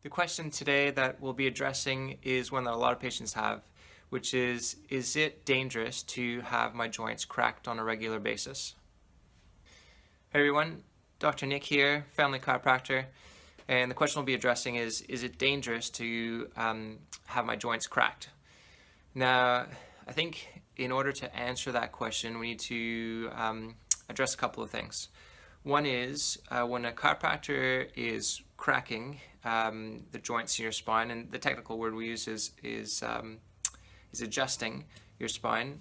The question today that we'll be addressing is one that a lot of patients have, which is it dangerous to have my joints cracked on a regular basis? Hey everyone, Dr. Nick here, family chiropractor, and the question we'll be addressing is it dangerous to have my joints cracked? Now, I think in order to answer that question, we need to address a couple of things. One is when a chiropractor is cracking the joints in your spine, and the technical word we use is adjusting your spine.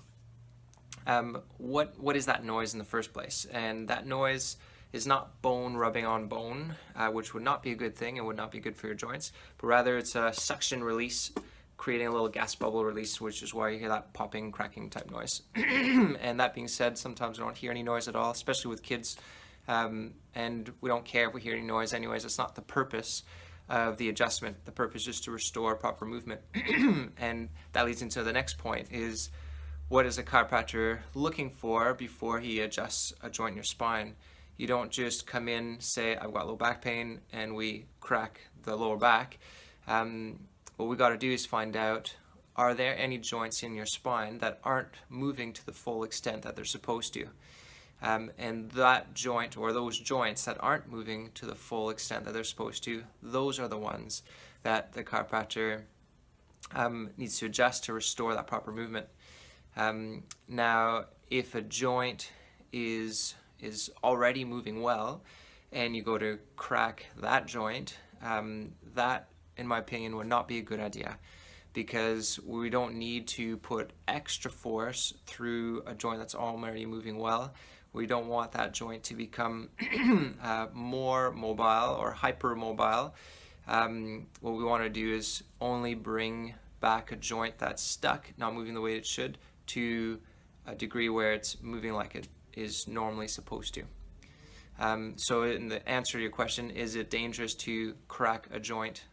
What is that noise in the first place? And that noise is not bone rubbing on bone, which would not be a good thing and would not be good for your joints, but rather it's a suction release, creating a little gas bubble release, which is why you hear that popping, cracking type noise. And that being said, sometimes we don't hear any noise at all, especially with kids. And we don't care if we hear any noise anyways. It's not the purpose of the adjustment. The purpose is to restore proper movement. And that leads into the next point is, what is a chiropractor looking for before he adjusts a joint in your spine? You don't just come in, say, I've got low back pain, and we crack the lower back. What we got to do is find out, are there any joints in your spine that aren't moving to the full extent that they're supposed to? And that joint, or those joints that aren't moving to the full extent that they're supposed to, those are the ones that the chiropractor needs to adjust to restore that proper movement. Now, if a joint is already moving well, and you go to crack that joint, that, in my opinion, would not be a good idea, because we don't need to put extra force through a joint that's already moving well. We don't want that joint to become more mobile or hypermobile. What we want to do is only bring back a joint that's stuck, not moving the way it should, to a degree where it's moving like it is normally supposed to. So in the answer to your question, is it dangerous to crack a joint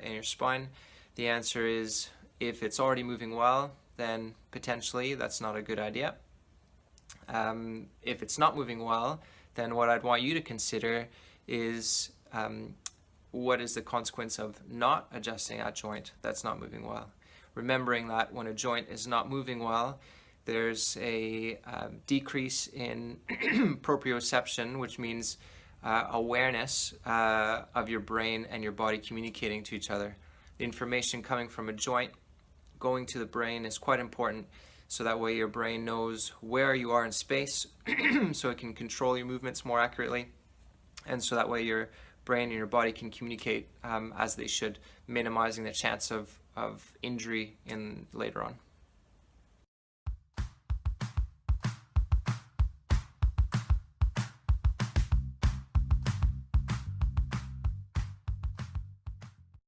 in your spine? The answer is, if it's already moving well, then potentially that's not a good idea. If it's not moving well, then what I'd want you to consider is what is the consequence of not adjusting that joint that's not moving well. Remembering that when a joint is not moving well, there's a decrease in proprioception, which means awareness of your brain and your body communicating to each other. The information coming from a joint going to the brain is quite important, so that way your brain knows where you are in space, so it can control your movements more accurately, and so that way your brain and your body can communicate as they should, minimizing the chance of injury later on.